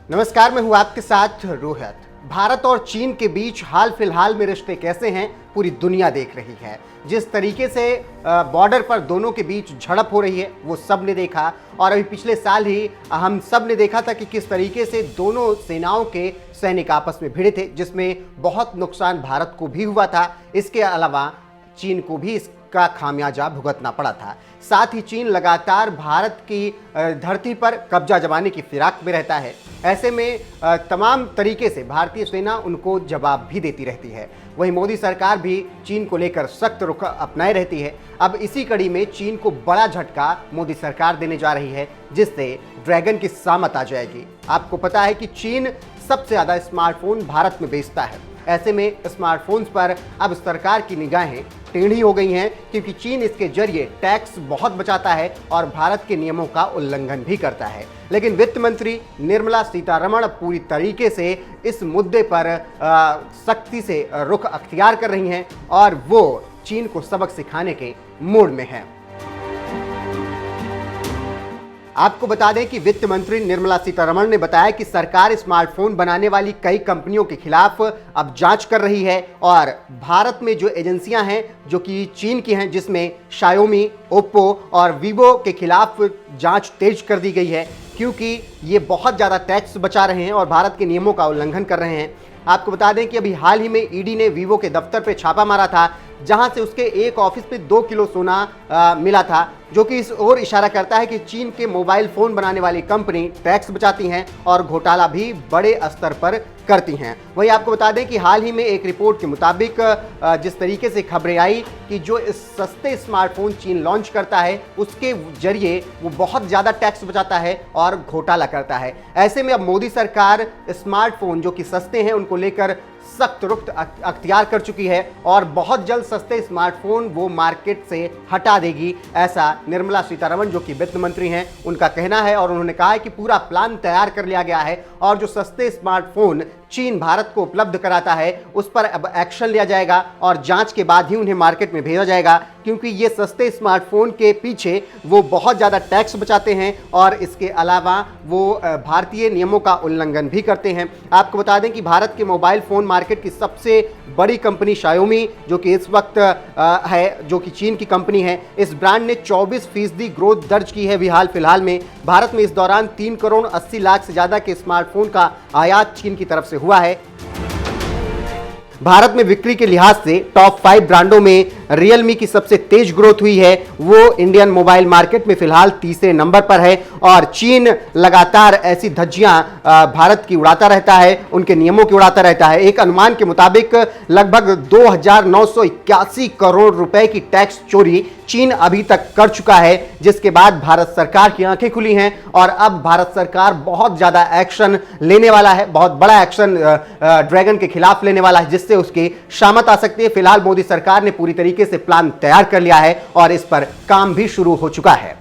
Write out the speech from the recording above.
नमस्कार, मैं हूं आपके साथ रोहित। भारत और चीन के बीच हाल फिलहाल में रिश्ते कैसे हैं पूरी दुनिया देख रही है। जिस तरीके से बॉर्डर पर दोनों के बीच झड़प हो रही है वो सब ने देखा, और अभी पिछले साल ही हम सब ने देखा था कि किस तरीके से दोनों सेनाओं के सैनिक आपस में भिड़े थे, जिसमें बहुत नुकसान भारत को भी हुआ था। इसके अलावा चीन को भी इसका खामियाजा भुगतना पड़ा था। साथ ही चीन लगातार भारत की धरती पर कब्जा जमाने की फिराक में रहता है। ऐसे में तमाम तरीके से भारतीय सेना उनको जवाब भी देती रहती है। वहीं मोदी सरकार भी चीन को लेकर सख्त रुख अपनाए रहती है। अब इसी कड़ी में चीन को बड़ा झटका मोदी सरकार देने जा रही है, जिससे ड्रैगन की सामत आ जाएगी। आपको पता है कि चीन सबसे ज़्यादा स्मार्टफोन भारत में बेचता है। ऐसे में स्मार्टफोन्स पर अब सरकार की निगाहें टेढ़ी हो गई हैं, क्योंकि चीन इसके जरिए टैक्स बहुत बचाता है और भारत के नियमों का उल्लंघन भी करता है। लेकिन वित्त मंत्री निर्मला सीतारमण पूरी तरीके से इस मुद्दे पर सख्ती से रुख अख्तियार कर रही हैं और वो चीन को सबक सिखाने के मूड में हैं। आपको बता दें कि वित्त मंत्री निर्मला सीतारमण ने बताया कि सरकार स्मार्टफोन बनाने वाली कई कंपनियों के खिलाफ अब जांच कर रही है, और भारत में जो एजेंसियां हैं जो कि चीन की हैं, जिसमें शायोमी, ओप्पो और वीवो के खिलाफ जांच तेज कर दी गई है, क्योंकि ये बहुत ज़्यादा टैक्स बचा रहे हैं और भारत के नियमों का उल्लंघन कर रहे हैं। आपको बता दें कि अभी हाल ही में ईडी ने वीवो के दफ्तर पर छापा मारा था, जहां से उसके एक ऑफिस पे 2 किलो सोना मिला था, जो कि इस ओर इशारा करता है कि चीन के मोबाइल फोन बनाने वाली कंपनी टैक्स बचाती हैं और घोटाला भी बड़े स्तर पर करती हैं। वहीं आपको बता दें कि हाल ही में एक रिपोर्ट के मुताबिक जिस तरीके से खबरें आई कि जो इस सस्ते स्मार्टफोन चीन लॉन्च करता है उसके जरिए वो बहुत ज़्यादा टैक्स बचाता है और घोटाला करता है। ऐसे में अब मोदी सरकार स्मार्टफोन जो कि सस्ते हैं उनको लेकर सख्त रुख अख्तियार कर चुकी है और बहुत जल्द सस्ते स्मार्टफोन वो मार्केट से हटा देगी, ऐसा निर्मला सीतारमण जो कि वित्त मंत्री हैं उनका कहना है। और उन्होंने कहा है कि पूरा प्लान तैयार कर लिया गया है और जो सस्ते स्मार्टफोन चीन भारत को उपलब्ध कराता है उस पर अब एक्शन लिया जाएगा और जांच के बाद ही उन्हें मार्केट में भेजा जाएगा, क्योंकि ये सस्ते स्मार्टफोन के पीछे वो बहुत ज़्यादा टैक्स बचाते हैं और इसके अलावा वो भारतीय नियमों का उल्लंघन भी करते हैं। आपको बता दें कि भारत के मोबाइल फ़ोन मार्केट की सबसे बड़ी कंपनी शायोमी जो कि इस वक्त है, जो कि चीन की कंपनी है, इस ब्रांड ने 24% ग्रोथ दर्ज की है हाल फिलहाल में। भारत में इस दौरान 3 करोड़ 80 लाख से ज़्यादा के स्मार्टफोन का आयात चीन की तरफ से हुआ है। भारत में बिक्री के लिहाज से टॉप 5 ब्रांडों में रियलमी की सबसे तेज ग्रोथ हुई है। वो इंडियन मोबाइल मार्केट में फिलहाल तीसरे नंबर पर है और चीन लगातार ऐसी धज्जियां भारत की उड़ाता रहता है, उनके नियमों की उड़ाता रहता है। एक अनुमान के मुताबिक लगभग 2,981 करोड़ रुपए की टैक्स चोरी चीन अभी तक कर चुका है, जिसके बाद भारत सरकार की आंखें खुली हैं और अब भारत सरकार बहुत ज्यादा एक्शन लेने वाला है, बहुत बड़ा एक्शन ड्रैगन के खिलाफ लेने वाला है, जिससे उसकी शामत आ सकती है। फिलहाल मोदी सरकार ने पूरी तरीके से प्लान तैयार कर लिया है और इस पर काम भी शुरू हो चुका है।